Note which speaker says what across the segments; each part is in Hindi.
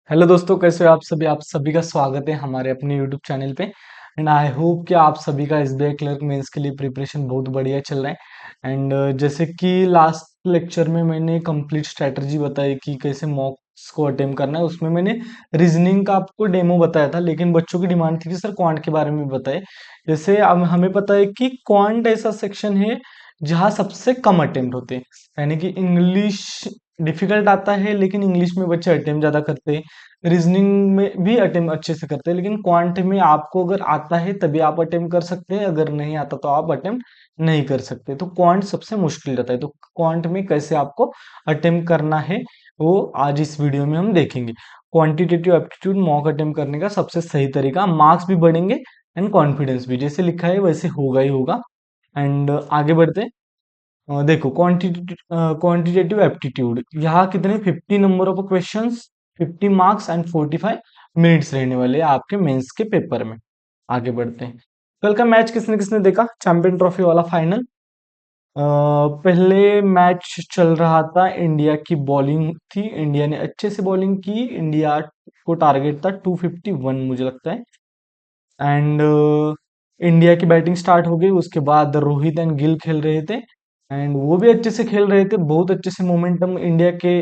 Speaker 1: हेलो दोस्तों, कैसे हो आप सभी का स्वागत है हमारे अपने यूट्यूब चैनल पे। एंड आई होप कि आप सभी का एसबीआई क्लर्क मेंस के लिए प्रिपरेशन बहुत बढ़िया चल रहा है। एंड जैसे कि लास्ट लेक्चर में मैंने कंप्लीट स्ट्रेटजी बताई कि कैसे मॉक्स को अटेम्प्ट करना है, उसमें मैंने रीजनिंग का आपको डेमो बताया था, लेकिन बच्चों की डिमांड थी कि सर क्वांट के बारे में बताए। जैसे अब हमें पता है कि क्वांट ऐसा सेक्शन है जहाँ सबसे कम अटेम्प्ट होते हैं, यानी कि इंग्लिश डिफिकल्ट आता है लेकिन इंग्लिश में बच्चे अटेम्प्ट ज्यादा करते हैं, रीजनिंग में भी अटेम्प्ट अच्छे से करते हैं, लेकिन क्वांट में आपको अगर आता है तभी आप अटेम्प्ट कर सकते हैं, अगर नहीं आता तो आप अटेम्प्ट नहीं कर सकते। तो क्वांट सबसे मुश्किल रहता है, तो क्वांट में कैसे आपको अटेम्प्ट करना है वो आज इस वीडियो में हम देखेंगे। क्वांटिटेटिव एप्टीट्यूड मॉक अटेम्प्ट करने का सबसे सही तरीका, मार्क्स भी बढ़ेंगे एंड कॉन्फिडेंस भी, जैसे लिखा है वैसे होगा ही होगा। एंड आगे बढ़ते हैं। देखो क्वांटिटेटिव एप्टीट्यूड, यहाँ कितने 50 number of questions, 50 marks and 45 minutes रहने वाले हैं आपके मेंस के पेपर में। आगे बढ़ते हैं। कल का मैच किसने किसने देखा, चैंपियन ट्रॉफी वाला फाइनल। पहले मैच चल रहा था, इंडिया की बॉलिंग थी, इंडिया ने अच्छे से बॉलिंग की, इंडिया को टारगेट था 251 मुझे लगता है। एंड इंडिया की बैटिंग स्टार्ट हो गई, उसके बाद रोहित एंड गिल खेल रहे थे, एंड वो भी अच्छे से खेल रहे थे, बहुत अच्छे से मोमेंटम इंडिया के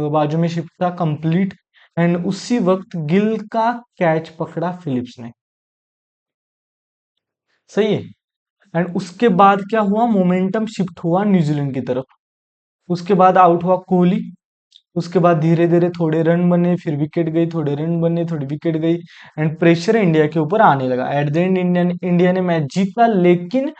Speaker 1: बाजू में शिफ्ट था कंप्लीट। एंड उसी वक्त गिल का कैच पकड़ा फिलिप्स ने, सही है। एंड उसके बाद क्या हुआ, मोमेंटम शिफ्ट हुआ न्यूजीलैंड की तरफ। उसके बाद आउट हुआ कोहली, उसके बाद धीरे धीरे थोड़े रन बने, फिर विकेट गई, थोड़े रन बने, थोड़ी विकेट गई, एंड प्रेशर इंडिया के ऊपर आने लगा। एट द एंड इंडिया ने मैच जीता, लेकिन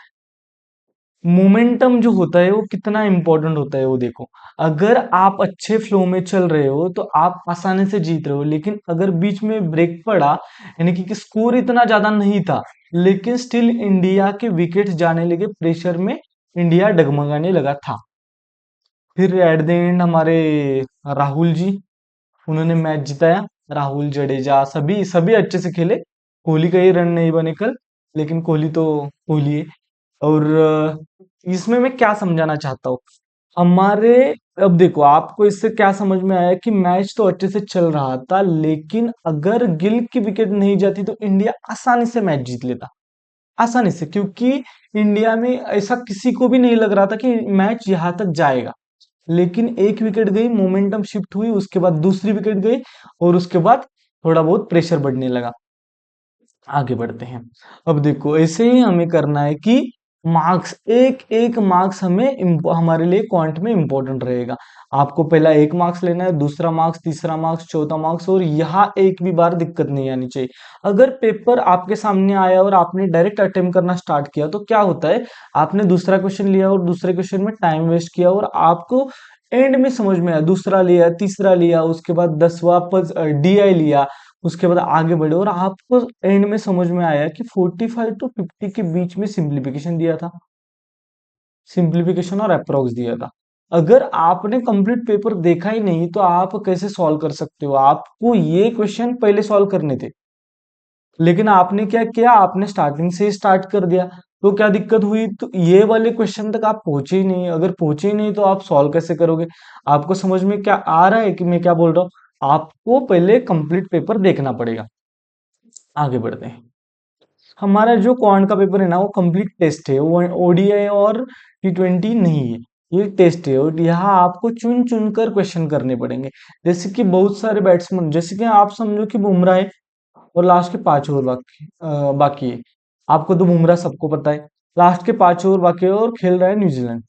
Speaker 1: मोमेंटम जो होता है वो कितना इंपॉर्टेंट होता है वो देखो। अगर आप अच्छे फ्लो में चल रहे हो तो आप आसानी से जीत रहे हो, लेकिन अगर बीच में ब्रेक पड़ा, यानी कि स्कोर इतना ज्यादा नहीं था, लेकिन स्टिल इंडिया के विकेट जाने लगे, प्रेशर में इंडिया डगमगाने लगा था। फिर एट द एंड हमारे राहुल जी, उन्होंने मैच जिताया। राहुल, जडेजा, सभी सभी अच्छे से खेले। कोहली का ही रन नहीं बने कल, लेकिन कोहली तो कोहली है। और इसमें मैं क्या समझाना चाहता हूँ हमारे, अब देखो आपको इससे क्या समझ में आया कि मैच तो अच्छे से चल रहा था, लेकिन अगर गिल की विकेट नहीं जाती तो इंडिया आसानी से मैच जीत लेता, आसानी से, क्योंकि इंडिया में ऐसा किसी को भी नहीं लग रहा था कि मैच यहां तक जाएगा। लेकिन एक विकेट गई, मोमेंटम शिफ्ट हुई, उसके बाद दूसरी विकेट गई, और उसके बाद थोड़ा बहुत प्रेशर बढ़ने लगा। आगे बढ़ते हैं। अब देखो ऐसे ही हमें करना है कि मार्क्स, एक एक मार्क्स हमारे लिए क्वांट में इंपॉर्टेंट रहेगा। आपको पहला एक मार्क्स लेना है, दूसरा मार्क्स, तीसरा मार्क्स, चौथा मार्क्स, और यहाँ एक भी बार दिक्कत नहीं आनी चाहिए। अगर पेपर आपके सामने आया और आपने डायरेक्ट अटेम्प्ट करना स्टार्ट किया तो क्या होता है, आपने दूसरा क्वेश्चन लिया और दूसरे क्वेश्चन में टाइम वेस्ट किया, और आपको एंड में समझ में आया, दूसरा लिया, तीसरा लिया, उसके बाद 10 वापस डीआई लिया, उसके बाद आगे बढ़े, और आपको एंड में समझ में आया कि 45 टू 50 के बीच में सिंप्लीफिकेशन दिया था, सिंप्लीफिकेशन और अप्रोक्स दिया था। अगर आपने कंप्लीट पेपर देखा ही नहीं तो आप कैसे सॉल्व कर सकते हो, आपको ये क्वेश्चन पहले सॉल्व करने थे, लेकिन आपने क्या किया, आपने स्टार्टिंग से ही स्टार्ट कर दिया। तो क्या दिक्कत हुई, तो ये वाले क्वेश्चन तक आप पहुंचे ही नहीं, अगर पहुंचे ही नहीं तो आप सॉल्व कैसे करोगे। आपको समझ में क्या आ रहा है कि मैं क्या बोल रहा हूँ, आपको पहले कंप्लीट पेपर देखना पड़ेगा। आगे बढ़ते हैं। हमारा जो क्वांट का पेपर है ना, वो कंप्लीट टेस्ट है, वो ओडीआई और टी20 नहीं है, ये टेस्ट है, और यहाँ आपको चुन चुन कर क्वेश्चन करने पड़ेंगे। जैसे कि बहुत सारे बैट्समैन, जैसे कि आप समझो कि बुमराह है और लास्ट के 5 ओवर बाकी है। आपको तो बुमराह सबको पता है, लास्ट के 5 ओवर बाकी है और खेल रहा है न्यूजीलैंड।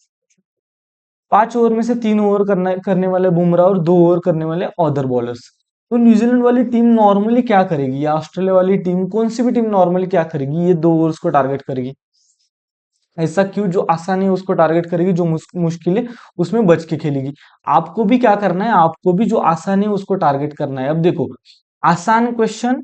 Speaker 1: 5 ओवर में से 3 ओवर करने वाले बुमराह और 2 ओवर करने वाले अदर बॉलर्स। तो न्यूजीलैंड वाली टीम नॉर्मली क्या करेगी, या ऑस्ट्रेलिया वाली टीम, कौन सी भी टीम नॉर्मली क्या करेगी, ये 2 ओवर्स को टारगेट करेगी। ऐसा क्यों, जो आसान है उसको टारगेट करेगी, जो मुश्किल है उसमें बच के खेलेगी। आपको भी क्या करना है, आपको भी जो आसान है उसको टारगेट करना है। अब देखो, आसान क्वेश्चन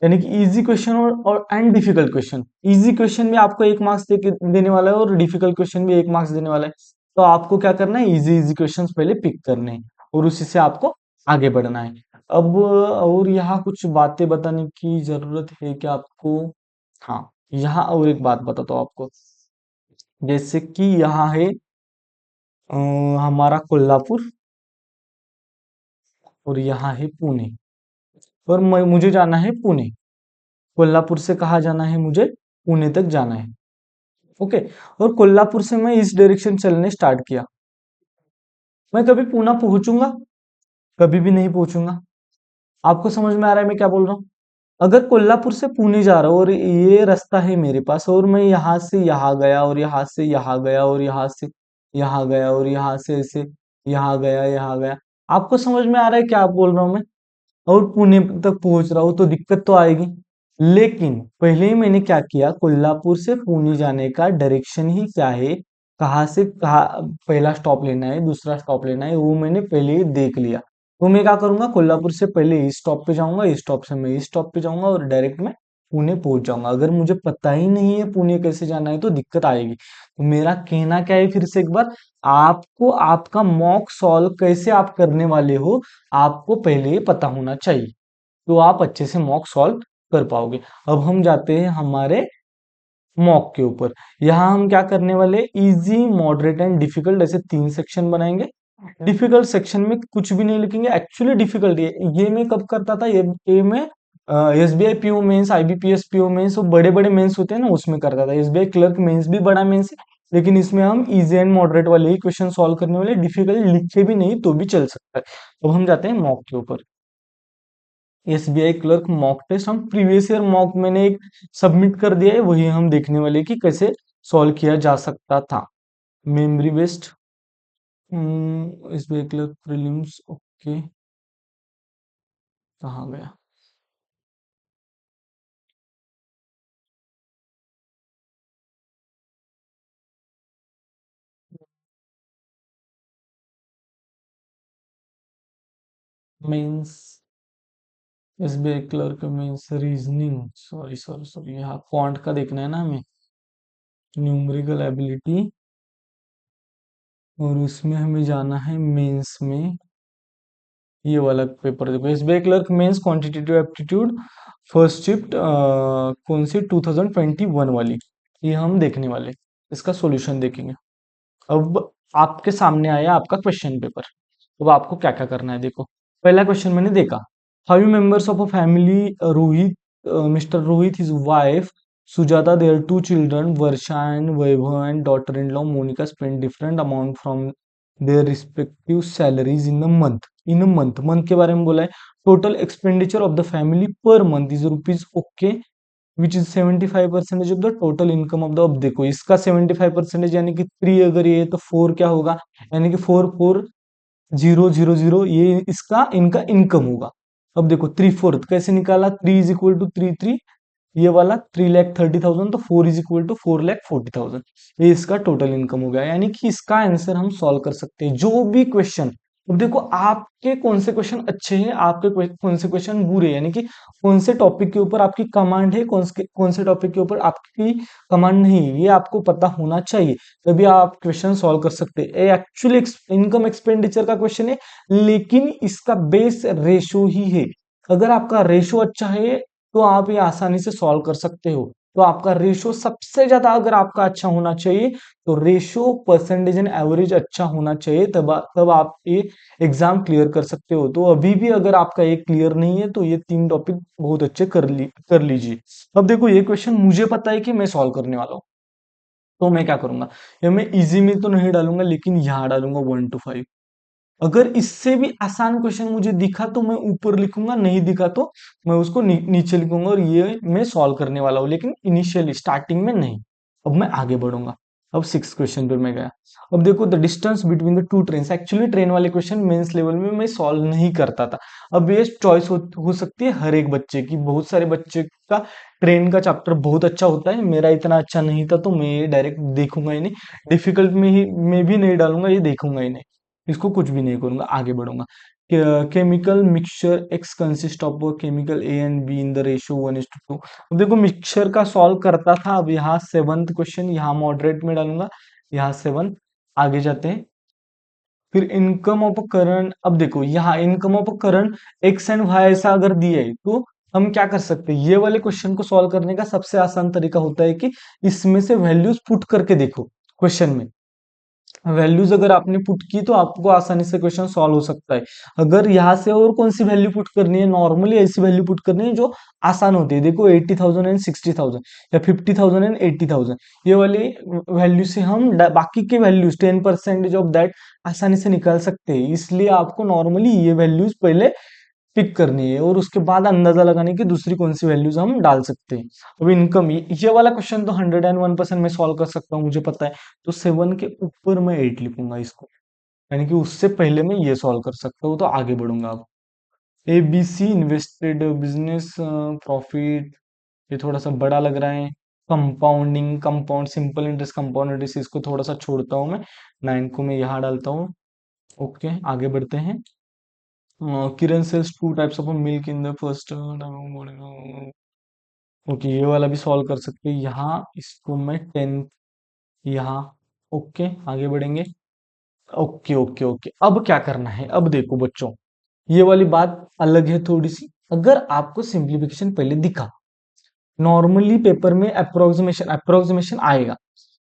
Speaker 1: यानी कि इजी क्वेश्चन और and difficult question, easy question भी आपको 1 मार्क्स देने वाला है और डिफिकल्ट क्वेश्चन भी 1 मार्क्स देने वाला है। तो आपको क्या करना है, इजी इजी क्वेश्चन पहले पिक करने हैं और उसी से आपको आगे बढ़ना है। अब और यहाँ कुछ बातें बताने की जरूरत है क्या आपको, हाँ, यहाँ और एक बात बताता हूँ आपको। जैसे कि यहाँ है अ, हमारा कोल्हापुर, और यहाँ है पुणे। और मुझे जाना है पुणे। कोल्हापुर से कहाँ जाना है मुझे? पुणे तक जाना है। ओके। और कोल्हापुर से मैं इस डायरेक्शन चलने स्टार्ट किया। मैं कभी पुणे पहुंचूंगा? कभी भी नहीं पहुंचूंगा। आपको समझ में आ रहा है मैं क्या बोल रहा हूँ? अगर कोल्हापुर से पुणे जा रहा हूँ और ये रास्ता है मेरे पास, और मैं यहाँ से यहाँ गया और यहाँ से यहाँ गया और यहाँ से यहाँ गया और यहाँ से ऐसे यहाँ गया यहाँ गया, आपको समझ में आ रहा है क्या आप बोल रहा हूँ मैं? और पुणे तक पहुंच रहा हूँ तो दिक्कत तो आएगी। लेकिन पहले ही मैंने क्या किया, कोल्हापुर से पुणे जाने का डायरेक्शन ही क्या है, कहाँ से कहाँ पहला स्टॉप लेना है, दूसरा स्टॉप लेना है, वो मैंने पहले ही देख लिया। तो मैं क्या करूंगा, कोल्हापुर से पहले इस स्टॉप पे जाऊंगा, इस स्टॉप से मैं इस स्टॉप पे जाऊंगा और डायरेक्ट मैं पुणे पहुंच जाऊंगा। अगर मुझे पता ही नहीं है पुणे कैसे जाना है तो दिक्कत आएगी। तो मेरा कहना क्या है, फिर से एक बार, आपको आपका मॉक सॉल्व कैसे आप करने वाले हो, आपको पहले ही पता होना चाहिए, तो आप अच्छे से मॉक सॉल्व कर पाओगे। अब हम जाते हैं हमारे मॉक के ऊपर। यहाँ हम क्या करने वाले, इजी, मॉडरेट एंड डिफिकल्ट, ऐसे 3 सेक्शन बनाएंगे। डिफिकल्ट सेक्शन में कुछ भी नहीं लिखेंगे, एक्चुअली डिफिकल्ट ये मैं कब करता था, ये मैं SBI PO mains, IBPS PO mains, वो बड़े बड़े मेंस होते हैं ना, उसमें करता था। एसबीआई क्लर्क मेंस भी बड़ा मेंस है, लेकिन इसमें हम इजी एंड मॉडरेट वाले ही क्वेश्चन सॉल्व करने वाले, डिफिकल्ट लिखे भी नहीं तो भी चल सकता है। अब हम जाते हैं मॉक के ऊपर। एसबीआई क्लर्क मॉक टेस्ट, हम प्रीवियस ईयर मॉक मैंने एक सबमिट कर दिया है, वही हम देखने वाले कि कैसे सॉल्व किया जा सकता था। Memory based, SBI clerk prelims, okay, कहाँ गया? Mains, SBI clerk mains reasoning, sorry sorry sorry, यहाँ क्वांट का देखना है ना हमें, न्यूमेरिकल एबिलिटी, और उसमें हमें जाना है मेंस में। ये वाला पेपर देखो, SBI clerk mains quantitative aptitude first shift, कौन सी, 2021 वाली, ये हम देखने वाले, इसका सॉल्यूशन देखेंगे। अब आपके सामने आया आपका क्वेश्चन पेपर। अब आपको क्या क्या करना है, देखो। पहला क्वेश्चन मैंने देखा, five members of a family, Rohit, mister Rohit, his wife Sujata, their two children Varsha and Vaibhav and daughter in law Monika spend different amount from their respective salaries in a month. In a month, month के बारे में बोला है। Total expenditure of the family per month is rupees, okay, which is 75% of the total income of the, अब देखो इसका 75% यानी कि 3, अगर ये तो 4 क्या होगा, यानी कि 44000, ये इसका इनका इनकम होगा। अब देखो 3/4 कैसे निकाला, 3 = 3 3, ये वाला 3,30,000, तो 4 = 4,40,000, ये इसका टोटल इनकम हो गया। यानी कि इसका आंसर हम सॉल्व कर सकते हैं जो भी क्वेश्चन। अब देखो आपके कौन से क्वेश्चन अच्छे हैं, आपके कौन से क्वेश्चन बुरे हैं, यानी कि कौन से टॉपिक के ऊपर आपकी कमांड है, कौन से टॉपिक के ऊपर आपकी कमांड नहीं है, ये आपको पता होना चाहिए, तभी आप क्वेश्चन सॉल्व कर सकते हैं। ये एक्चुअली इनकम एक्सपेंडिचर का क्वेश्चन है, लेकिन इसका बेस रेशो ही है। अगर आपका रेशो अच्छा है तो आप ये आसानी से सॉल्व कर सकते हो। तो आपका रेशो सबसे ज्यादा अगर आपका अच्छा होना चाहिए, तो रेशो, परसेंटेज एंड एवरेज अच्छा होना चाहिए, तब आप ये एग्जाम क्लियर कर सकते हो। तो अभी भी अगर आपका ये क्लियर नहीं है तो ये 3 टॉपिक बहुत अच्छे कर लीजिए। अब देखो ये क्वेश्चन मुझे पता है कि मैं सॉल्व करने वाला हूँ, तो मैं क्या करूंगा, ये मैं इजी में तो नहीं डालूंगा, लेकिन यहाँ डालूंगा 1 to 5। अगर इससे भी आसान क्वेश्चन मुझे दिखा तो मैं ऊपर लिखूंगा, नहीं दिखा तो मैं उसको नीचे लिखूंगा, और ये मैं सॉल्व करने वाला हूँ, लेकिन इनिशियली स्टार्टिंग में नहीं। अब मैं आगे बढ़ूंगा। अब 6 क्वेश्चन पर मैं गया। अब देखो, the distance between the two train, actually train वाले क्वेश्चन मेंस लेवल में मैं सॉल्व नहीं करता था। अब ये चॉइस हो सकती है हर एक बच्चे की, बहुत सारे बच्चे का ट्रेन का चैप्टर बहुत अच्छा होता है, मेरा इतना अच्छा नहीं था, तो मैं डायरेक्ट देखूंगा ही नहीं, डिफिकल्ट में ही मैं भी नहीं डालूंगा, ये देखूंगा ही नहीं, इसको कुछ भी नहीं करूंगा, आगे बढ़ूंगा। Chemical mixture X consist of chemical A and B in the ratio 1:2। अब देखो मिक्सचर का सॉल्व करता था, अब यहाँ 7th क्वेश्चन, यहाँ मॉडरेट में डालूंगा, यहाँ 7। आगे जाते हैं। फिर इनकम ऑफ करंट, अब देखो यहाँ income of current X and Y ऐसा अगर दिया है तो हम क्या कर सकते हैं, ये वाले क्वेश्चन को सॉल्व करने का सबसे आसान तरीका होता है कि इसमें से वैल्यूज पुट करके देखो क्वेश्चन में। वैल्यूज अगर आपने पुट की तो आपको आसानी से क्वेश्चन सॉल्व हो सकता है। अगर यहाँ से और कौन सी वैल्यू पुट करनी है, नॉर्मली ऐसी वैल्यू पुट करनी है जो आसान होती है। देखो 80,000 एंड 60,000 या 50,000 एंड 80,000, ये वाली वैल्यू से हम बाकी के वैल्यूज 10% ऑफ दैट आसानी से निकाल सकते हैं। इसलिए आपको नॉर्मली ये वैल्यूज पहले पिक करनी है और उसके बाद अंदाजा लगाने की दूसरी कौन सी वैल्यूज हम डाल सकते हैं। अब इनकम, ये वाला क्वेश्चन तो 101% मैं सॉल्व कर सकता हूँ, मुझे पता है। तो 7 के ऊपर मैं 8 लिखूंगा इसको, यानी कि उससे पहले मैं ये सॉल्व कर सकता हूँ। तो आगे बढ़ूंगा अब। ABC इन्वेस्टेड बिजनेस प्रॉफिट, ये थोड़ा सा बड़ा लग रहा है। Compounding, compound, simple interest, compound interest, इसको थोड़ा सा छोड़ता हूँ मैं। 9 को मैं यहाँ डालता हूँ। ओके, आगे बढ़ते हैं। Kiran sells two types of milk in the first. Okay, ये वाला भी सॉल्व कर सकते हैं। यहाँ इसको मैं 10 यहाँ। ओके, आगे बढ़ेंगे। ओके ओके ओके, अब क्या करना है, अब देखो बच्चों, ये वाली बात अलग है थोड़ी सी। अगर आपको सिंप्लीफिकेशन पहले दिखा, नॉर्मली पेपर में अप्रोक्सीमेशन अप्रोक्सीमेशन आएगा,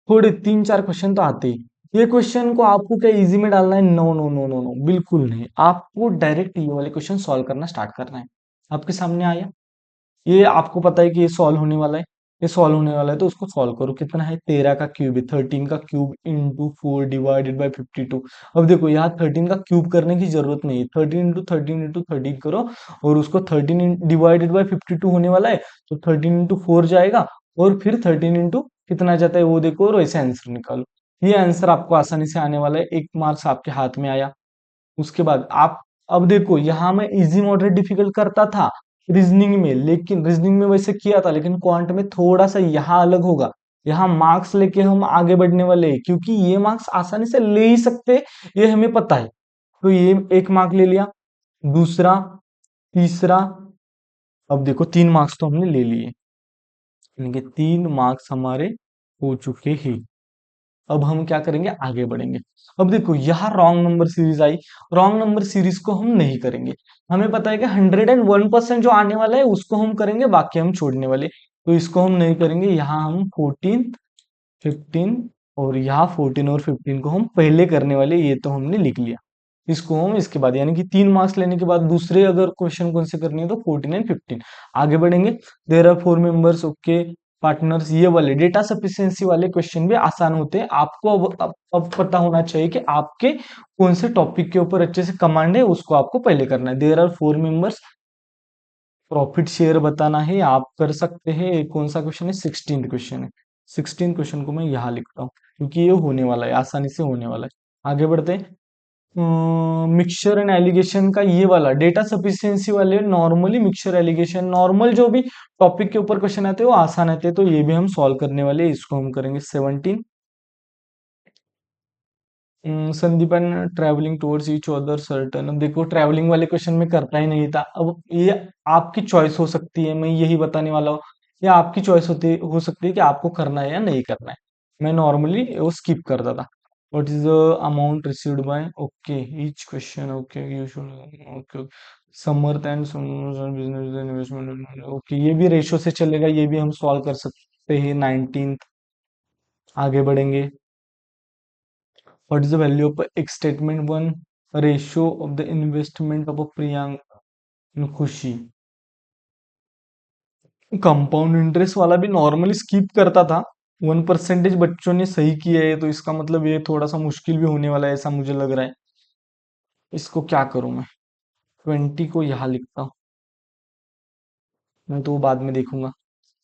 Speaker 1: थोड़े 3-4 क्वेश्चन तो आते ही। ये क्वेश्चन को आपको क्या इजी में डालना है? No no no no no, बिल्कुल नहीं। आपको डायरेक्ट ये वाले क्वेश्चन सॉल्व करना स्टार्ट करना है। आपके सामने आया, ये आपको पता है कि ये सॉल्व होने वाला है, ये सॉल्व होने वाला है, तो उसको सॉल्व करो। कितना है? 13 का क्यूब है, 13 का क्यूब इंटू 4 डिवाइडेड बाई 52। अब देखो यहाँ 13 का क्यूब करने की जरूरत नहीं है, 13 करो और उसको 13 डिवाइडेड बाई 52 होने वाला है, तो 13 into 4 जाएगा और फिर 13 कितना जाता है वो देखो, और वैसे आंसर निकालो। ये आंसर आपको आसानी से आने वाला है, 1 मार्क्स आपके हाथ में आया। उसके बाद आप, अब देखो यहाँ मैं इजी मॉडरेट डिफिकल्ट करता था रीजनिंग में, लेकिन रीजनिंग में वैसे किया था, लेकिन क्वांट में थोड़ा सा यहाँ अलग होगा। यहाँ मार्क्स लेके हम आगे बढ़ने वाले हैं, क्योंकि ये मार्क्स आसानी से ले ही सकते हैं, ये हमें पता है। तो ये 1 मार्क ले लिया, दूसरा, तीसरा, अब देखो 3 मार्क्स तो हमने ले लिए, यानी कि 3 मार्क्स हमारे हो चुके हैं। अब हम क्या करेंगे, आगे बढ़ेंगे। अब देखो यहाँ रॉन्ग नंबर सीरीज आई, रॉन्ग नंबर सीरीज को हम नहीं करेंगे। हमें पता है कि 101% जो आने वाला है उसको हम करेंगे, बाकी हम छोड़ने वाले, तो इसको हम नहीं करेंगे। यहाँ हम 14, 15 और यहाँ 14 और 15 को हम पहले करने वाले, ये तो हमने लिख लिया। इसको हम इसके बाद, यानी कि 3 मार्क्स लेने के बाद दूसरे अगर क्वेश्चन कौन से करनी है तो 14 एंड 15। आगे बढ़ेंगे। There are 4 members, okay, partners, ये वाले डेटा सफिशिएंसी वाले क्वेश्चन भी आसान होते हैं। आपको अब पता होना चाहिए कि आपके कौन से टॉपिक के ऊपर अच्छे से कमांड है, उसको आपको पहले करना है। There are 4 members, profit share बताना है, आप कर सकते हैं। कौन सा क्वेश्चन है? 16 क्वेश्चन है। 16 क्वेश्चन को मैं यहाँ लिखता हूँ, क्योंकि ये होने वाला है, आसानी से होने वाला है। आगे बढ़ते हैं। मिक्सचर एंड एलिगेशन का ये वाला डेटा सफिशिएंसी वाले, नॉर्मली मिक्सचर एलिगेशन, नॉर्मल जो भी टॉपिक के ऊपर क्वेश्चन आते हैं वो आसान आते हैं, तो ये भी हम सॉल्व करने वाले हैं। इसको हम करेंगे 17। Sandeep and travelling towards each other certain, अब देखो ट्रैवलिंग वाले क्वेश्चन में करता ही नहीं था। अब ये आपकी चॉइस हो सकती है, मैं यही बताने वाला हूँ, या आपकी चॉइस होती हो सकती है कि आपको करना है या नहीं करना है। मैं नॉर्मली वो स्किप करता था। What is the amount received by, okay, each question, okay, you should, okay, Samarth and business investment, okay, ये भी रेशो से चलेगा, ये भी हम सॉल्व कर सकते हैं। 19। आगे बढ़ेंगे। What is the value of X statement one? Ratio of the investment of a Priyank in खुशी। कंपाउंड इंटरेस्ट वाला भी नॉर्मली स्किप करता था। 1% बच्चों ने सही किया है, तो इसका मतलब ये थोड़ा सा मुश्किल भी होने वाला है, ऐसा मुझे लग रहा है। इसको क्या करूं मैं? 20 को यहाँ लिखता हूँ, मैं तो वो बाद में देखूंगा।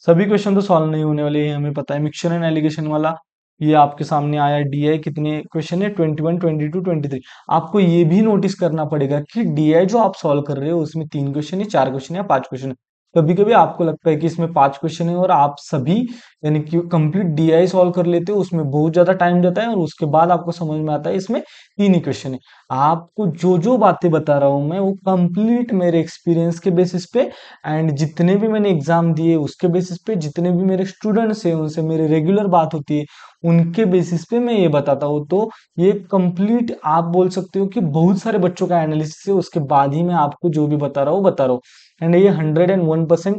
Speaker 1: सभी क्वेश्चन तो सॉल्व नहीं होने वाले हैं, हमें पता है। मिक्सचर एंड एलिगेशन वाला ये आपके सामने आया, डीआई कितने क्वेश्चन है? 21, 22, 23। आपको ये भी नोटिस करना पड़ेगा कि डीआई जो आप सॉल्व कर रहे हो उसमें 3 क्वेश्चन है, 4 क्वेश्चन है या 5 क्वेश्चन है। कभी कभी आपको लगता है कि इसमें 5 क्वेश्चन है और आप सभी, यानी कि कंप्लीट डीआई सॉल्व कर लेते हो, उसमें बहुत ज्यादा टाइम जाता है और उसके बाद आपको समझ में आता है इसमें 3 ही क्वेश्चन है। आपको जो जो बातें बता रहा हूं मैं, वो कंप्लीट मेरे एक्सपीरियंस के बेसिस पे एंड जितने भी मैंने एग्जाम दिए उसके बेसिस पे, जितने भी मेरे स्टूडेंट्स हैं उनसे मेरे रेगुलर बात होती है, उनके बेसिस पे मैं ये बताता हूँ। तो ये कंप्लीट आप बोल सकते हो कि बहुत सारे बच्चों का एनालिसिस है, उसके बाद ही मैं आपको जो भी बता रहा हूँ बता रहा हूँ। एंड ये 101%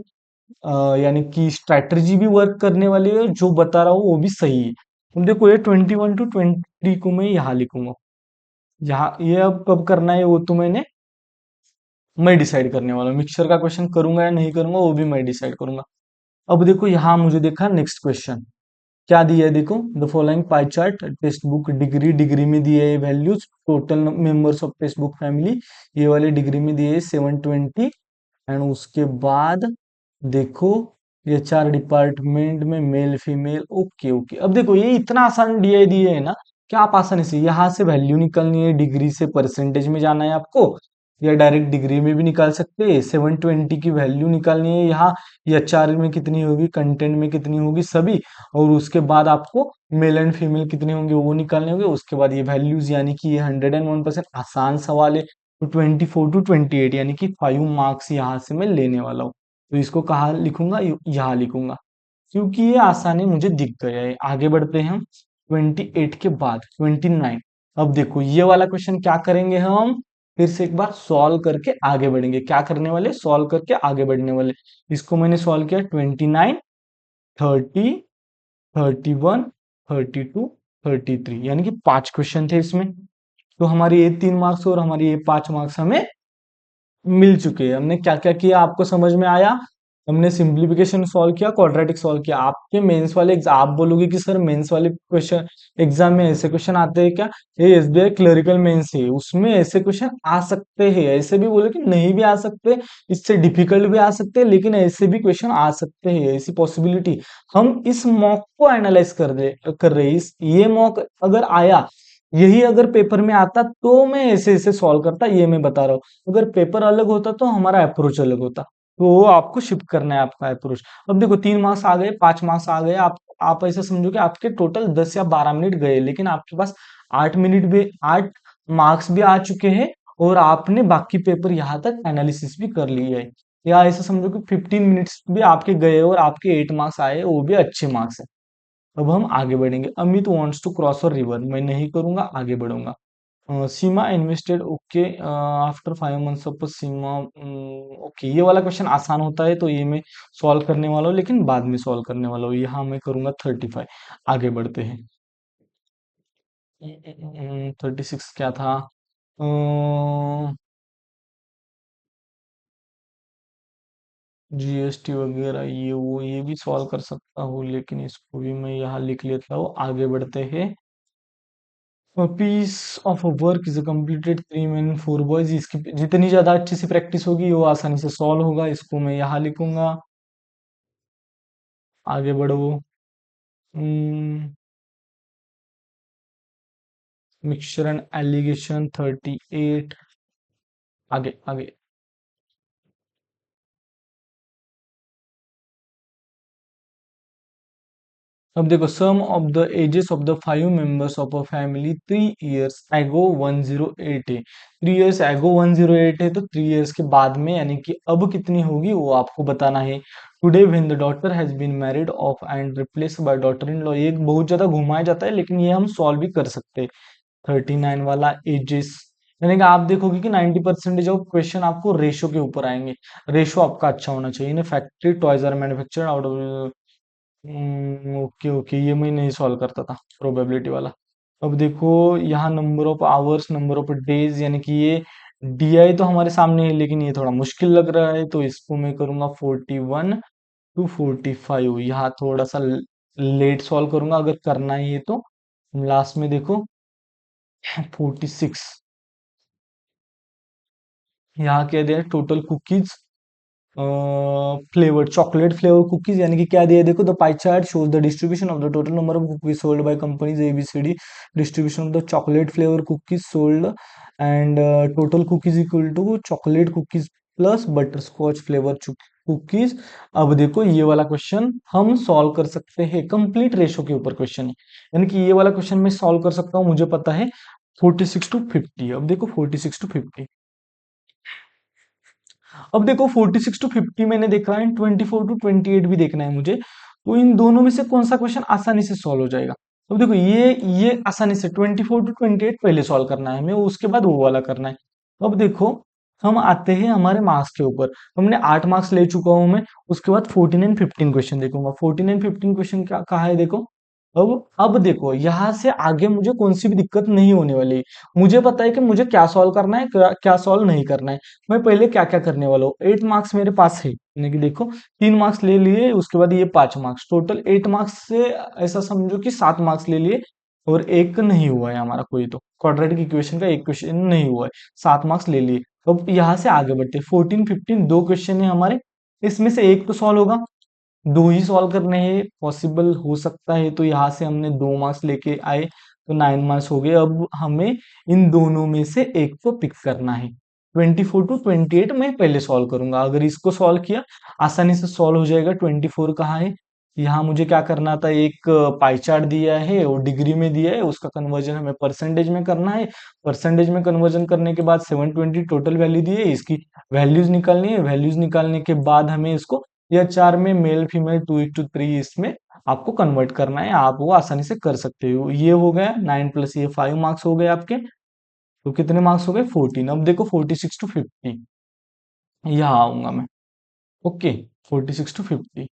Speaker 1: यानी कि स्ट्रैटेजी भी वर्क करने वाली है, जो बता रहा हूँ वो भी सही है। अब देखो ये 21 to 23 को मैं यहाँ लिखूंगा। यहाँ ये अब कब करना है वो तो मैं डिसाइड करने वाला हूँ। मिक्सचर का क्वेश्चन करूंगा या नहीं करूंगा वो भी मैं डिसाइड करूंगा। अब देखो यहाँ मुझे देखा नेक्स्ट क्वेश्चन क्या दिया है, देखो the following pie chart text book degree, degree में दिए है values total members of text book family, ये वाले डिग्री में दिए है 720। एंड उसके बाद देखो ये चार डिपार्टमेंट में मेल फीमेल, ओके ओके। अब देखो ये इतना आसान दिए दिए है ना कि आप आसानी से यहाँ से वैल्यू निकालनी है, डिग्री से परसेंटेज में जाना है आपको, या डायरेक्ट डिग्री में भी निकाल सकते हैं। 720 की वैल्यू निकालनी है यहाँ, ये एचआर में कितनी होगी, कंटेंट में कितनी होगी सभी, और उसके बाद आपको मेल एंड फीमेल कितने होंगे वो निकालने होंगे। उसके बाद ये वैल्यूज यानी कि ये 101% आसान सवाल है। तो 24 to 28 यानी कि 5 मार्क्स यहाँ से मैं लेने वाला हूँ। तो इसको कहाँ लिखूंगा, यहाँ लिखूंगा, क्योंकि ये आसानी मुझे दिख गया है। आगे बढ़ते हैं हम 28 के बाद 29। अब देखो ये वाला क्वेश्चन क्या करेंगे हम, फिर से एक बार सॉल्व करके आगे बढ़ेंगे। क्या करने वाले, सॉल्व करके आगे बढ़ने वाले। इसको मैंने सॉल्व किया 29, 30, 31, 32, 33, यानी कि 5 क्वेश्चन थे इसमें। तो हमारी ये 3 मार्क्स और हमारी ये 5 मार्क्स हमें मिल चुके हैं। हमने क्या क्या किया आपको समझ में आया। हमने सिंप्लीफिकेशन सॉल्व किया, क्वाड्रेटिक सॉल्व किया। आपके मेंस वाले आप बोलोगे कि सर मेंस वाले क्वेश्चन एग्जाम में ऐसे क्वेश्चन आते हैं क्या, ये एसबीआई क्लरिकल मेंस है उसमें ऐसे क्वेश्चन आ सकते हैं। ऐसे भी बोले कि नहीं भी आ सकते, इससे डिफिकल्ट भी आ सकते हैं, लेकिन ऐसे भी क्वेश्चन आ सकते हैं, ऐसी पॉसिबिलिटी। हम इस मॉक को एनालाइज कर रहे हैं। ये मॉक अगर आया, यही अगर पेपर में आता तो मैं ऐसे ऐसे सॉल्व करता, ये मैं बता रहा हूँ। अगर पेपर अलग होता तो हमारा अप्रोच अलग होता। तो वो आपको शिफ्ट करना है आपका अप्रोच। अब देखो 3 मार्क्स आ गए, 5 मार्क्स आ गए। आप ऐसा समझो कि आपके टोटल 10 या 12 मिनट गए, लेकिन आपके पास 8 मिनट भी, 8 मार्क्स भी आ चुके हैं, और आपने बाकी पेपर यहाँ तक एनालिसिस भी कर लिया है। या ऐसा समझो कि 15 मिनट्स भी आपके गए और आपके 8 मार्क्स आए, वो भी अच्छे मार्क्स है। अब हम आगे बढ़ेंगे। Amit wants to cross a river, मैं नहीं करूंगा, आगे बढ़ूंगा। Seema invested, okay after 5 months of Seema, okay ये वाला क्वेश्चन आसान होता है तो ये मैं सॉल्व करने वाला हूँ, लेकिन बाद में सॉल्व करने वाला हूँ। यहाँ मैं करूंगा 35। आगे बढ़ते हैं। 36 क्या था, जीएसटी वगैरह ये वो ये भी सॉल्व कर सकता हूँ, लेकिन इसको भी मैं यहाँ लिख लेता हूँ। आगे बढ़ते हैं। Piece of work is completed 3 men 4 boys, इसकी जितनी ज्यादा अच्छी से प्रैक्टिस होगी वो आसानी से सॉल्व होगा। इसको मैं यहाँ लिखूंगा। आगे बढ़ो। Mixture and alligation 38। आगे आगे। अब देखो sum of the ages of the 5 members of a family 3 years एगो 108 है। 3 years एगो 108 है, तो 3 years के बाद में यानी कि अब कितनी होगी वो आपको बताना है। Today when the daughter has been married off and replace by daughter in law, ये बहुत ज्यादा घुमाया जाता है, लेकिन ये हम सॉल्व भी कर सकते हैं। 39 वाला एजेस, यानी कि आप देखोगे कि 90% ऑफ क्वेश्चन आपको रेशो के ऊपर आएंगे। रेशो आपका अच्छा होना चाहिए। In factory toys are manufactured out of, okay okay ये मैं नहीं सॉल्व करता था प्रोबेबिलिटी वाला। अब देखो यहाँ number of hours, number of days, यानी कि ये डीआई तो हमारे सामने है, लेकिन ये थोड़ा मुश्किल लग रहा है, तो इसको मैं करूंगा 41 to 45। यहाँ थोड़ा सा लेट सॉल्व करूंगा अगर करना है ये तो। लास्ट में देखो 46। यहाँ क्या दिया है, total cookies flavoured chocolate flavour cookies, यानी कि क्या दिया है देखो, the pie chart shows the distribution of the total number of cookies sold by companies A B C D, distribution of the chocolate flavour cookies sold, and total cookies equal to chocolate cookies plus butterscotch flavour cookies. अब देखो ये वाला क्वेश्चन हम सॉल्व कर सकते हैं, कंप्लीट रेशो के ऊपर क्वेश्चन है, यानी कि ये वाला क्वेश्चन मैं सॉल्व कर सकता हूँ, मुझे पता है 46 to 50। अब देखो 46 to 50। अब देखो 46 to 50 मैंने देखा है, 24 to 28 भी देखना है मुझे। तो इन दोनों में से कौन सा क्वेश्चन आसानी से सॉल्व हो जाएगा। अब देखो ये आसानी से 24 to 28 पहले सॉल्व करना है हमें, उसके बाद वो वाला करना है। अब देखो हम आते हैं हमारे मार्क्स के ऊपर। हमने 8 मार्क्स ले चुका हूं मैं। उसके बाद 14 and 15 क्वेश्चन देखूंगा। 14 and 15 क्वेश्चन क्या कहा है देखो, अब देखो यहाँ से आगे मुझे कौन सी भी दिक्कत नहीं होने वाली। मुझे पता है कि मुझे क्या सॉल्व करना है, क्या सॉल्व नहीं करना है। मैं पहले क्या क्या करने वाला हूँ, 8 मार्क्स मेरे पास है, यानी कि देखो 3 मार्क्स ले लिए, उसके बाद ये 5 मार्क्स, टोटल 8 मार्क्स से ऐसा समझो कि 7 मार्क्स ले लिए, और एक नहीं हुआ है हमारा कोई, तो क्वाड्रेटिक इक्वेशन का एक क्वेश्चन नहीं हुआ है, 7 मार्क्स ले लिए। अब यहाँ से आगे बढ़ते, 14 15 दो क्वेश्चन है हमारे, इसमें से एक तो सॉल्व होगा, दो ही सॉल्व करने हैं, पॉसिबल हो सकता है, तो यहाँ से हमने 2 मार्क्स लेके आए, तो 9 मार्क्स हो गए। अब हमें इन दोनों में से एक को पिक करना है। 24 to 28 मैं पहले सॉल्व करूंगा, अगर इसको सॉल्व किया आसानी से सॉल्व हो जाएगा। 24 कहाँ है, यहाँ मुझे क्या करना था, एक पाई चार्ट दिया है और डिग्री में दिया है, उसका कन्वर्जन हमें परसेंटेज में करना है। परसेंटेज में कन्वर्जन करने के बाद 720 टोटल वैल्यू दी है, इसकी वैल्यूज निकालनी है। वैल्यूज निकालने के बाद हमें इसको, या चार में मेल फीमेल 2:3 इसमें आपको कन्वर्ट करना है, आप वो आसानी से कर सकते हो। ये हो गया 9 प्लस ये 5 मार्क्स हो गए आपके, तो कितने मार्क्स हो गए 14। अब देखो 46 to 50, यहाँ आऊंगा मैं। ओके, 46 to 50,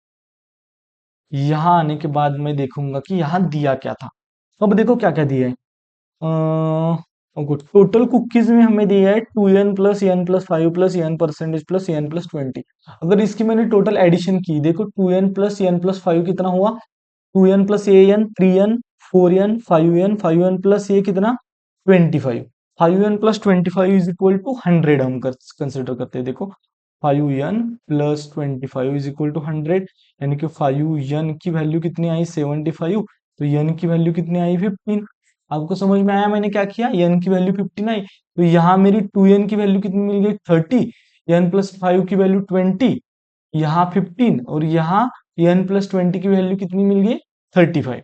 Speaker 1: यहाँ आने के बाद मैं देखूंगा कि यहाँ दिया क्या था। अब देखो क्या क्या दिया है। टोटल कुकीज में हमें दिया है 2n+n+5+n परसेंटेज प्लस n+20। अगर इसकी मैंने टोटल एडिशन की, देखो 2n+n+5 कितना हुआ, 2n+an 3n 4n 5n 5n plus ये कितना 25, 5n+25 इज इक्वल टू 100 हम कंसिडर करते हैं। देखो 5n+25 इज इक्वल टू 100, यानी कि 5n की वैल्यू कितनी आई 75, तो n की वैल्यू कितनी आई 15। आपको समझ में आया मैंने क्या किया, n की वैल्यू 15 आई, तो यहाँ मेरी 2n की वैल्यू कितनी मिल गई 30, n+5 की वैल्यू 20, यहाँ 15, और यहाँ n+20 की वैल्यू कितनी मिल गई 35।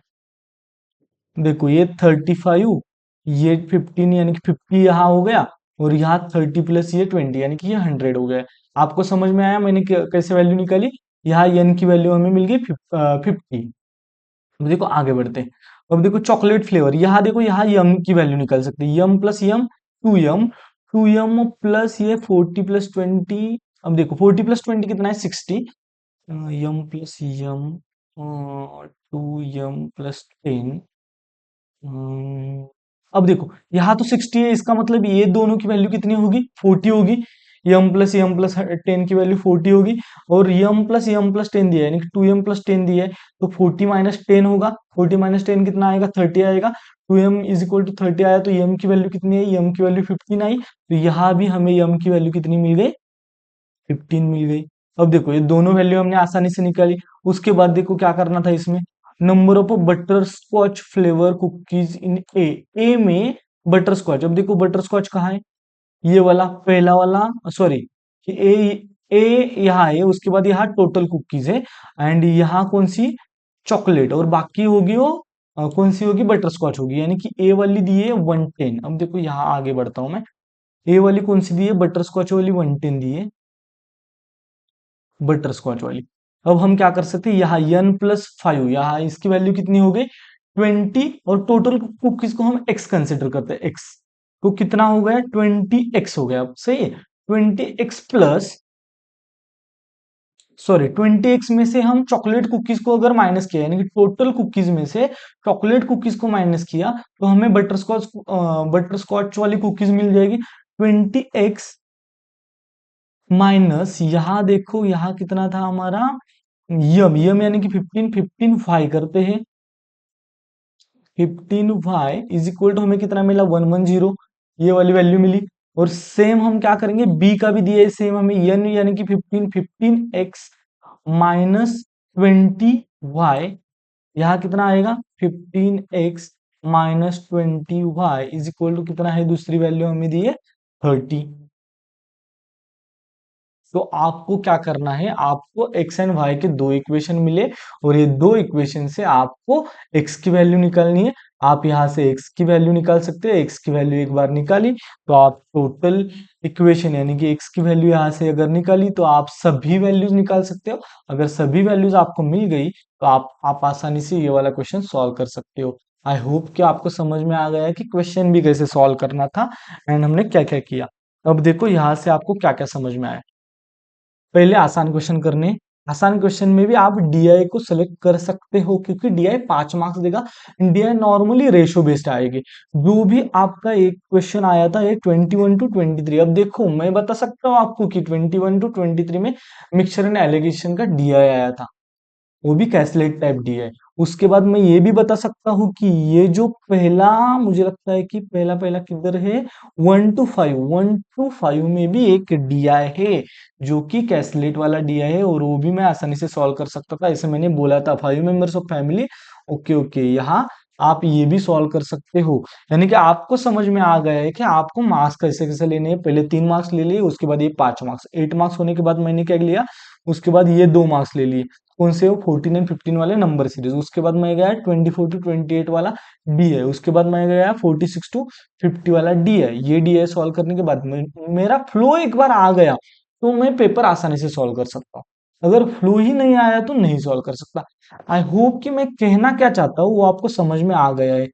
Speaker 1: देखो ये 35, ये 15 यानी कि 50 यहाँ हो गया, और यहाँ 30 प्लस ये 20 यानी कि ये 100 हो गया। आपको समझ में आया मैंने कैसे वैल्यू निकाली। यहाँ n की वैल्यू हमें मिल गई 50। अब देखो आगे बढ़ते हैं। अब देखो चॉकलेट फ्लेवर, यहाँ देखो यहाँ यम की वैल्यू निकाल सकते हैं, यम प्लस यम 2m, 2m प्लस ये 40+20। अब देखो 40+20 कितना है 60, यम प्लस यम 2m+10। अब देखो यहाँ तो 60 है, इसका मतलब ये दोनों की वैल्यू कितनी होगी 40 होगी, m+m+10 की वैल्यू 40 होगी, और m+m+10 दिया है, यानी कि 2m+10 दिया है, तो 40 - 10 होगा, 40 - 10 कितना आएगा 30 आएगा। 2m इज इक्वल टू 30 आया, तो m की वैल्यू कितनी है, m की वैल्यू 15 आई, तो यहाँ भी हमें m की वैल्यू कितनी मिल गई 15 मिल गई। अब देखो ये दोनों वैल्यू हमने आसानी से निकाली। उसके बाद देखो क्या करना था इसमें, number of butterscotch flavour cookies in A में बटर स्कॉच। अब देखो बटर स्कॉच कहाँ है, ये वाला पहला वाला, सॉरी, ए ए यहाँ है, उसके बाद यहाँ टोटल कुकीज है, एंड यहाँ कौन सी चॉकलेट, और बाकी होगी वो कौन सी होगी बटर स्कॉच होगी, यानी कि ए वाली दी है 110। अब देखो यहाँ आगे बढ़ता हूं मैं, ए वाली कौन सी दी है बटर स्कॉच वाली 110 दी है, बटर स्कॉच वाली। अब हम क्या कर सकते हैं, यहाँ n+5, यहाँ इसकी वैल्यू कितनी हो गई 20, और टोटल कुकीज को हम x कंसिडर करते हैं, x तो कितना हो गया 20x हो गया। अब सही है, 20x प्लस, सॉरी 20x में से हम चॉकलेट कुकीज को अगर माइनस किया, यानी कि टोटल कुकीज में से चॉकलेट कुकीज को माइनस किया, तो हमें बटर स्कॉच वाली कुकीज मिल जाएगी 20x माइनस, यहाँ देखो यहाँ कितना था हमारा यम, यम यानी कि 15, 15 y करते हैं, 15y इज इक्वल टू हमें कितना मिला 110, ये वाली वैल्यू मिली। और सेम हम क्या करेंगे, बी का भी दिया है सेम हमें, एन यानी कि 15, 15x माइनस 20y, यहाँ कितना आएगा 15x minus 20y is equal to कितना है, दूसरी वैल्यू हमें दी है 30। तो आपको क्या करना है, आपको एक्स एंड वाई के दो इक्वेशन मिले, और ये दो इक्वेशन से आपको एक्स की वैल्यू निकालनी है। आप यहां से एक्स की वैल्यू निकाल सकते हैं, एक्स की वैल्यू एक बार निकाली तो आप टोटल इक्वेशन यानी कि एक्स की वैल्यू यहां से अगर निकाली तो आप सभी वैल्यूज निकाल सकते हो। अगर सभी वैल्यूज आपको मिल गई तो आप आसानी से ये वाला क्वेश्चन सॉल्व कर सकते हो। आई होप कि आपको समझ में आ गया कि क्वेश्चन भी कैसे सॉल्व करना था एंड हमने क्या क्या किया। अब देखो यहाँ से आपको क्या क्या समझ में आया। पहले आसान क्वेश्चन करने, आसान क्वेश्चन में भी आप डीआई को सिलेक्ट कर सकते हो, क्योंकि डीआई 5 मार्क्स देगा। डीआई नॉर्मली रेशो बेस्ड आएगी। जो भी आपका एक क्वेश्चन आया था ये 21 to 23, अब देखो मैं बता सकता हूँ आपको कि 21 to 23 में मिक्सचर एंड एलिगेशन का डीआई आया था, वो भी कैसलेट टाइप डी है। उसके बाद मैं ये भी बता सकता हूँ कि ये जो पहला, मुझे लगता है कि पहला पहला किधर है, 1 to 5 में भी एक डीआई है जो कि कैसलेट वाला डीआई है, और वो भी मैं आसानी से सॉल्व कर सकता था। ऐसे मैंने बोला था 5 members of family. Okay okay, यहाँ आप ये भी सॉल्व कर सकते हो। यानी कि आपको समझ में आ गया है कि आपको मार्क्स कैसे कैसे लेने हैं। पहले 3 मार्क्स ले लिए, उसके बाद ये 5 मार्क्स, 8 मार्क्स होने के बाद मैंने क्या लिया, उसके बाद ये 2 मार्क्स ले लिए। कौन से हो, 14 एंड 15 वाले नंबर सीरीज। उसके बाद मैं गया 24 to 28 वाला डी है। उसके बाद मैं गया 46 to 50 वाला डी है। ये डी है सॉल्व करने के बाद मेरा फ्लो एक बार आ गया तो मैं पेपर आसानी से सॉल्व कर सकता हूँ। अगर फ्लो ही नहीं आया तो नहीं सॉल्व कर सकता। आई होप कि मैं कहना क्या चाहता हूँ वो आपको समझ में आ गया है।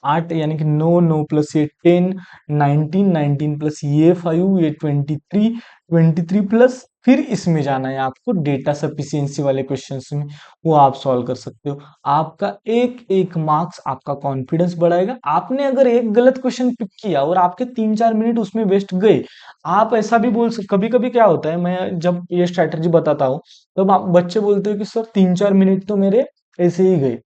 Speaker 1: 8 यानी कि 9, 9 प्लस ये 10, 19, 19 प्लस ये 5, ये 23, 23 प्लस फिर इसमें जाना है आपको डेटा सफिशिएंसी वाले क्वेश्चंस में, वो आप सॉल्व कर सकते हो। आपका एक एक मार्क्स आपका कॉन्फिडेंस बढ़ाएगा। आपने अगर एक गलत क्वेश्चन पिक किया और आपके 3-4 मिनट उसमें वेस्ट गए, आप ऐसा भी बोल सकते, कभी कभी क्या होता है, मैं जब ये स्ट्रैटेजी बताता हूँ तब आप बच्चे बोलते हो कि सर 3-4 मिनट तो मेरे ऐसे ही गए।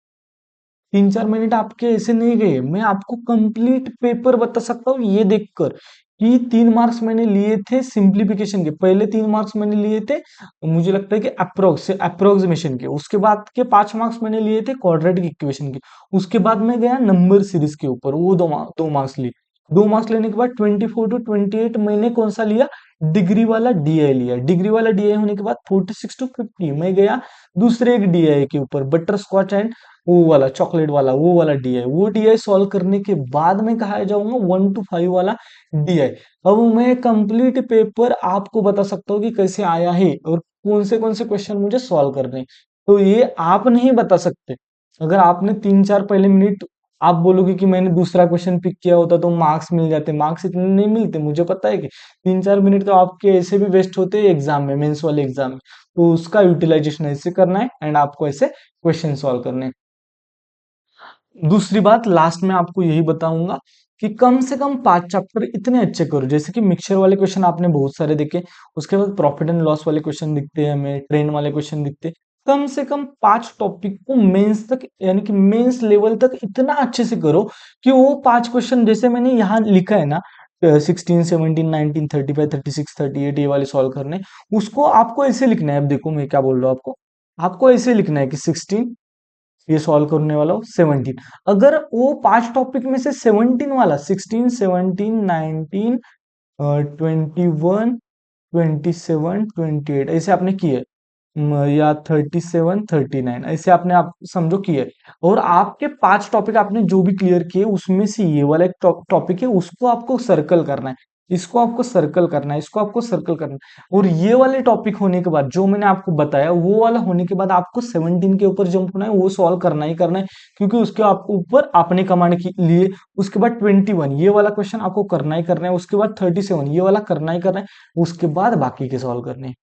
Speaker 1: 3-4 मिनट आपके ऐसे नहीं गए, मैं आपको कंप्लीट पेपर बता सकता हूँ ये देखकर कि 3 मार्क्स मैंने लिए थे सिंप्लीफिकेशन के, पहले 3 मार्क्स मैंने लिए थे मुझे लगता है कि अप्रोक्सीमेशन के, उसके बाद के 5 मार्क्स मैंने लिए थे क्वाड्रेटिक इक्वेशन के, उसके बाद मैं गया नंबर सीरीज के ऊपर, वो 2 मार्क्स लिए। 2 मार्क्स लेने के बाद 24 to 28 मैंने कौन सा लिया, डिग्री वाला डीआई लिया। डिग्री वाला डीआई होने के बाद 46 to 50 मैं गया दूसरे एक डीआई के ऊपर, बटर स्कॉच एंड वो वाला चॉकलेट वाला, वो वाला डीआई। वो डीआई सॉल्व करने के बाद मैं कहा जाऊंगा 1 to 5 वाला डीआई। अब मैं कंप्लीट पेपर आपको बता सकता हूँ कि कैसे आया है और कौन से क्वेश्चन मुझे सॉल्व करने हैं। तो ये आप नहीं बता सकते। अगर आपने 3-4 पहले मिनट आप बोलोगे कि मैंने दूसरा क्वेश्चन पिक किया होता तो मार्क्स मिल जाते, मार्क्स इतने नहीं मिलते, मुझे पता है कि 3-4 मिनट तो आपके ऐसे भी वेस्ट होते हैं एग्जाम में, मेंस वाले एग्जाम में। तो उसका यूटिलाइजेशन ऐसे करना है एंड आपको ऐसे क्वेश्चन सॉल्व करने हैं। दूसरी बात लास्ट में आपको यही बताऊंगा कि कम से कम 5 चैप्टर इतने अच्छे करो, जैसे कि मिक्सचर वाले क्वेश्चन आपने बहुत सारे देखे, उसके बाद प्रॉफिट एंड लॉस वाले क्वेश्चन दिखते हैं हमें, ट्रेन वाले क्वेश्चन दिखते हैं। कम से कम 5 टॉपिक को मेंस तक यानी कि मेंस लेवल तक इतना अच्छे से करो कि वो 5 क्वेश्चन जैसे मैंने यहाँ लिखा है ना, 16, 17, 19, 35, 36, 38 ये वाले सॉल्व करने, उसको आपको ऐसे लिखना है। अब देखो मैं क्या बोल रहा हूँ आपको, आपको ऐसे लिखना है कि 16 ये सॉल्व करने वाला हूँ 17। अगर वो 5 टॉपिक में से 17 वाला 16, 17, 19, 21, 27, 28 ऐसे आपने किए, या 37, 39 ऐसे आपने आप समझो किए, और आपके 5 टॉपिक आपने जो भी क्लियर किए उसमें से ये वाला एक टॉपिक है, उसको आपको सर्कल करना है, इसको आपको सर्कल करना है, इसको आपको सर्कल करना है। और ये वाले टॉपिक होने के बाद जो मैंने आपको बताया वो वाला होने के बाद आपको 17 के ऊपर जंप होना है, वो सॉल्व करना ही करना है, क्योंकि उसके आपको ऊपर आपने कमांड के लिए। उसके बाद 21 ये वाला क्वेश्चन आपको करना ही करना है, उसके बाद 37 ये वाला करना ही करना है, उसके बाद बाकी के सॉल्व करने हैं।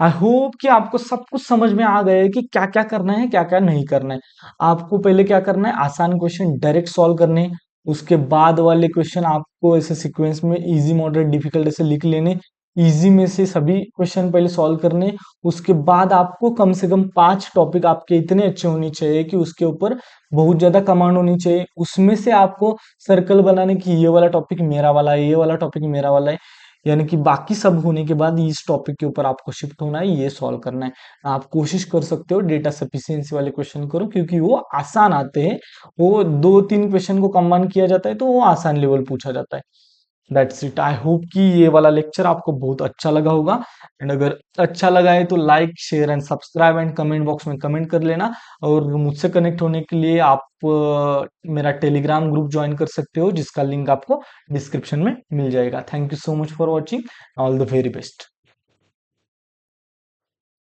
Speaker 1: आई होप कि आपको सब कुछ समझ में आ गया है कि क्या क्या करना है क्या क्या नहीं करना है। आपको पहले क्या करना है, आसान क्वेश्चन डायरेक्ट सॉल्व करने हैं। उसके बाद वाले क्वेश्चन आपको ऐसे सीक्वेंस में इजी मॉडरेट डिफिकल्ट ऐसे लिख लेने, इजी में से सभी क्वेश्चन पहले सॉल्व करने। उसके बाद आपको कम से कम 5 टॉपिक आपके इतने अच्छे होने चाहिए कि उसके ऊपर बहुत ज्यादा कमांड होनी चाहिए, उसमें से आपको सर्कल बनाने की ये वाला टॉपिक मेरा वाला है, ये वाला टॉपिक मेरा वाला है। यानी कि बाकी सब होने के बाद इस टॉपिक के ऊपर आपको शिफ्ट होना है, ये सॉल्व करना है। आप कोशिश कर सकते हो डेटा सफिशिएंसी वाले क्वेश्चन करो, क्योंकि वो आसान आते हैं। वो 2-3 क्वेश्चन को कंबाइन किया जाता है तो वो आसान लेवल पूछा जाता है। That's it. आई होप कि ये वाला लेक्चर आपको बहुत अच्छा लगा होगा, एंड अगर अच्छा लगा है तो like share and subscribe and comment box में कमेंट कर लेना। और मुझसे कनेक्ट होने के लिए आप मेरा टेलीग्राम ग्रुप ज्वाइन कर सकते हो, जिसका लिंक आपको डिस्क्रिप्शन में मिल जाएगा। Thank you so much for watching, all the very best.